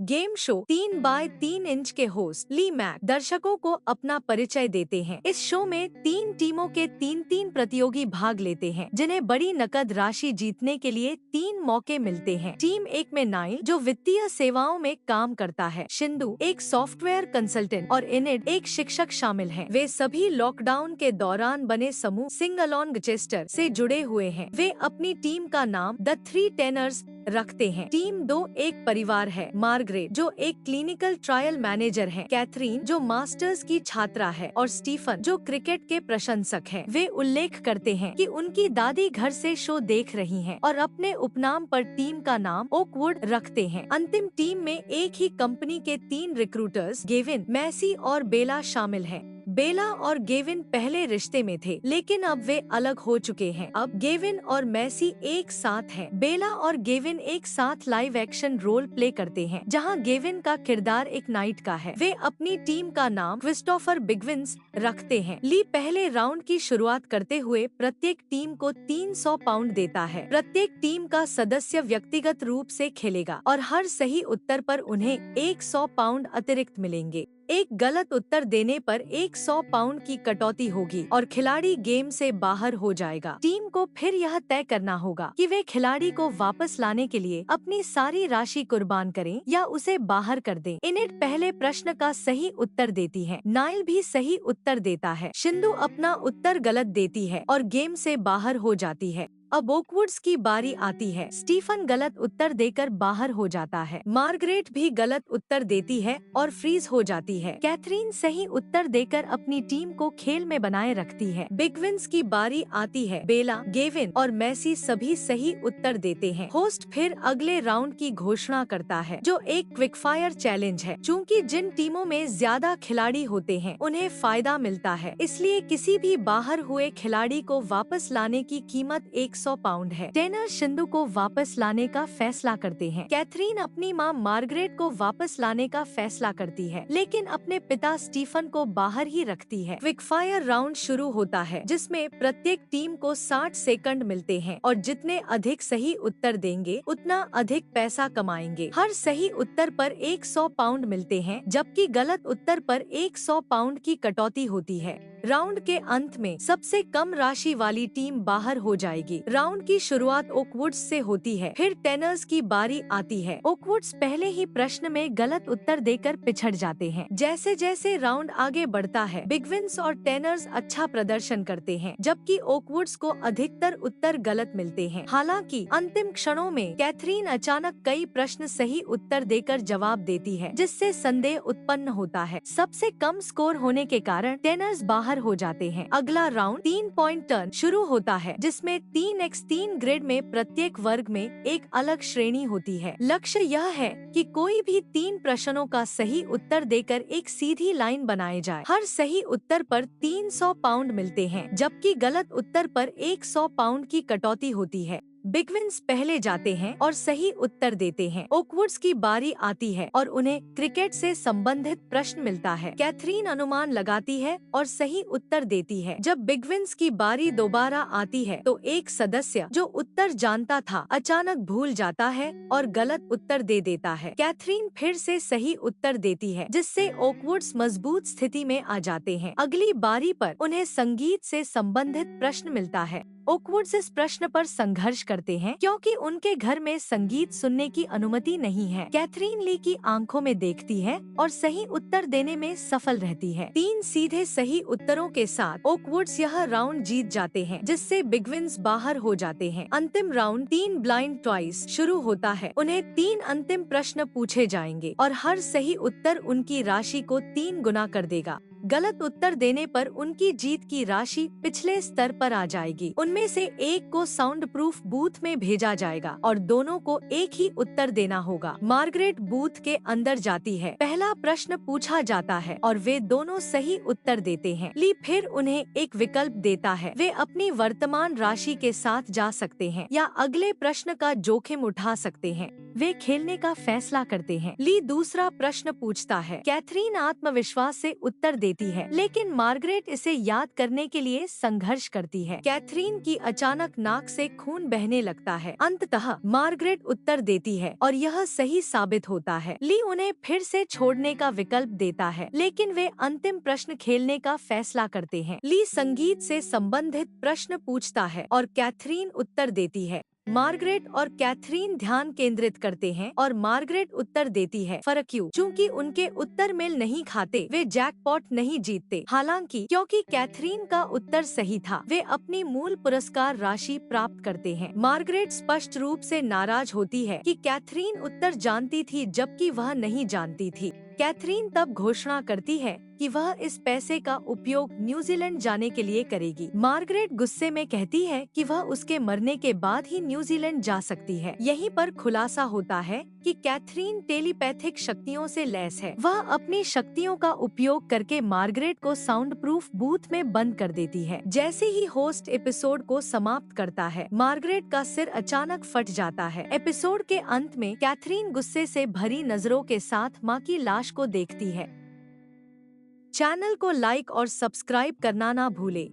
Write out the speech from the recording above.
Game show 3x3 inch के host ली Mac दर्शकों को अपना परिचय देते हैं। इस शो में 3 टीमों के 3 प्रतियोगी भाग लेते हैं, जिन्हें बड़ी नकद राशि जीतने के लिए 3 मौके मिलते हैं। टीम 1 में नाइल, जो वित्तीय सेवाओं में काम करता है, शिंदू एक सॉफ्टवेयर कंसल्टेंट और इनिड एक शिक्षक शामिल हैं। वे सभी लॉकडाउन के दौरान बने समूह सिंग अलोंग चेस्टर से जुड़े हुए हैं। वे अपनी टीम का नाम द 3 टेनर्स रखते हैं। टीम 2 एक परिवार है। मार्गरेट, जो एक क्लिनिकल ट्रायल मैनेजर है, कैथरीन, जो मास्टर्स की छात्रा है, और स्टीफन, जो क्रिकेट के प्रशंसक है। वे उल्लेख करते हैं कि उनकी दादी घर से शो देख रही हैं और अपने उपनाम पर टीम का नाम ओकवुड रखते हैं। अंतिम टीम में एक ही कंपनी के 3 रिक्रूटर्स गेविन, मैसी और बेला शामिल हैं। बेला और गेविन पहले रिश्ते में थे, लेकिन अब वे अलग हो चुके हैं। अब गेविन और मैसी एक साथ हैं। बेला और गेविन एक साथ लाइव एक्शन रोल प्ले करते हैं, जहां गेविन का किरदार एक नाइट का है। वे अपनी टीम का नाम क्रिस्टोफर बिगविंस रखते हैं। ली पहले राउंड की शुरुआत करते हुए प्रत्येक टीम को 300 पाउंड देता है। प्रत्येक टीम का सदस्य व्यक्तिगत रूप से खेलेगा और हर सही उत्तर पर उन्हें 100 पाउंड अतिरिक्त मिलेंगे। एक गलत उत्तर देने पर 100 पाउंड की कटौती होगी और खिलाड़ी गेम से बाहर हो जाएगा। टीम को फिर यह तय करना होगा कि वे खिलाड़ी को वापस लाने के लिए अपनी सारी राशि कुर्बान करें या उसे बाहर कर दें। इनिट पहले प्रश्न का सही उत्तर देती है। नाइल भी सही उत्तर देता है। शिंदू अपना उत्तर गलत देती है और गेम से बाहर हो जाती है। अब ओकवुड्स की बारी आती है। स्टीफन गलत उत्तर देकर बाहर हो जाता है। मार्गरेट भी गलत उत्तर देती है और फ्रीज हो जाती है। कैथरीन सही उत्तर देकर अपनी टीम को खेल में बनाए रखती है। बिगविंस की बारी आती है। बेला, गेविन और मैसी सभी सही उत्तर देते हैं। होस्ट फिर अगले राउंड की घोषणा करता है, जो एक क्विक फायर चैलेंज है। चूँकि जिन टीमों में ज्यादा खिलाड़ी होते हैं, उन्हें फायदा मिलता है, इसलिए किसी भी बाहर हुए खिलाड़ी को वापस लाने की कीमत 100 पाउंड है। टेनर शिंदू को वापस लाने का फैसला करते हैं। कैथरीन अपनी मां मार्गरेट को वापस लाने का फैसला करती है, लेकिन अपने पिता स्टीफन को बाहर ही रखती है। क्विक फायर राउंड शुरू होता है, जिसमें प्रत्येक टीम को 60 सेकंड मिलते हैं और जितने अधिक सही उत्तर देंगे, उतना अधिक पैसा कमाएंगे। हर सही उत्तर पर 100 पाउंड मिलते हैं, जबकि गलत उत्तर पर 100 पाउंड की कटौती होती है। राउंड के अंत में सबसे कम राशि वाली टीम बाहर हो जाएगी। राउंड की शुरुआत ओकवुड्स से होती है, फिर टेनर्स की बारी आती है। ओकवुड्स पहले ही प्रश्न में गलत उत्तर देकर पिछड़ जाते हैं। जैसे जैसे राउंड आगे बढ़ता है, बिगविंस और टेनर्स अच्छा प्रदर्शन करते हैं, जबकि ओकवुड्स को अधिकतर उत्तर गलत मिलते हैं। हालांकि अंतिम क्षणों में कैथरीन अचानक कई प्रश्न सही उत्तर देकर जवाब देती है, जिससे संदेह उत्पन्न होता है। सबसे कम स्कोर होने के कारण टेनर्स बाहर हो जाते हैं। अगला राउंड 3 पॉइंट टर्न शुरू होता है, जिसमें 3x3 ग्रिड में प्रत्येक वर्ग में एक अलग श्रेणी होती है। लक्ष्य यह है कि कोई भी 3 प्रश्नों का सही उत्तर देकर एक सीधी लाइन बनाए जाए। हर सही उत्तर पर 300 पाउंड मिलते हैं, जबकि गलत उत्तर पर 100 पाउंड की कटौती होती है। बिगविंस पहले जाते हैं और सही उत्तर देते हैं। ओकवुड्स की बारी आती है और उन्हें क्रिकेट से संबंधित प्रश्न मिलता है। कैथरीन अनुमान लगाती है और सही उत्तर देती है। जब बिगविंस की बारी दोबारा आती है, तो एक सदस्य जो उत्तर जानता था अचानक भूल जाता है और गलत उत्तर दे देता है। कैथरीन फिर से सही उत्तर देती है, जिससे ओकवुड्स मजबूत स्थिति में आ जाते हैं। अगली बारी पर उन्हें संगीत से संबंधित प्रश्न मिलता है। ओकवुड्स इस प्रश्न पर संघर्ष करते हैं, क्योंकि उनके घर में संगीत सुनने की अनुमति नहीं है। कैथरीन ली की आंखों में देखती है और सही उत्तर देने में सफल रहती है। 3 सीधे सही उत्तरों के साथ ओकवुड्स यह राउंड जीत जाते हैं, जिससे बिगविंस बाहर हो जाते हैं। अंतिम राउंड 3 ब्लाइंड टॉइस शुरू होता है। उन्हें 3 अंतिम प्रश्न पूछे जाएंगे और हर सही उत्तर उनकी राशि को 3 गुना कर देगा। गलत उत्तर देने पर उनकी जीत की राशि पिछले स्तर पर आ जाएगी। उनमें से एक को साउंड प्रूफ बूथ में भेजा जाएगा और दोनों को एक ही उत्तर देना होगा। मार्गरेट बूथ के अंदर जाती है। पहला प्रश्न पूछा जाता है और वे दोनों सही उत्तर देते हैं। ली फिर उन्हें एक विकल्प देता है। वे अपनी वर्तमान राशि के साथ जा सकते हैं या अगले प्रश्न का जोखिम उठा सकते हैं। वे खेलने का फैसला करते हैं। ली दूसरा प्रश्न पूछता है। कैथरीन आत्मविश्वास से उत्तर देती है, लेकिन मार्गरेट इसे याद करने के लिए संघर्ष करती है। कैथरीन की अचानक नाक से खून बहने लगता है। अंततः मार्गरेट उत्तर देती है और यह सही साबित होता है। ली उन्हें फिर से छोड़ने का विकल्प देता है, लेकिन वे अंतिम प्रश्न खेलने का फैसला करते हैं। ली संगीत से संबंधित प्रश्न पूछता है और कैथरीन उत्तर देती है। मार्गरेट और कैथरीन ध्यान केंद्रित करते हैं और मार्गरेट उत्तर देती है। फर्क क्यों? चूंकि उनके उत्तर मेल नहीं खाते, वे जैकपॉट नहीं जीतते। हालांकि क्योंकि कैथरीन का उत्तर सही था, वे अपनी मूल पुरस्कार राशि प्राप्त करते हैं। मार्गरेट स्पष्ट रूप से नाराज होती है कि कैथरीन उत्तर जानती थी जबकि वह नहीं जानती थी। कैथरीन तब घोषणा करती है कि वह इस पैसे का उपयोग न्यूजीलैंड जाने के लिए करेगी। मार्गरेट गुस्से में कहती है कि वह उसके मरने के बाद ही न्यूजीलैंड जा सकती है। यहीं पर खुलासा होता है कि कैथरीन टेलीपैथिक शक्तियों से लैस है। वह अपनी शक्तियों का उपयोग करके मार्गरेट को साउंड प्रूफ बूथ में बंद कर देती है। जैसे ही होस्ट एपिसोड को समाप्त करता है, मार्गरेट का सिर अचानक फट जाता है। एपिसोड के अंत में कैथरीन गुस्से से भरी नजरों के साथ माँ की लाश को देखती है। चैनल को लाइक और सब्सक्राइब करना ना भूले।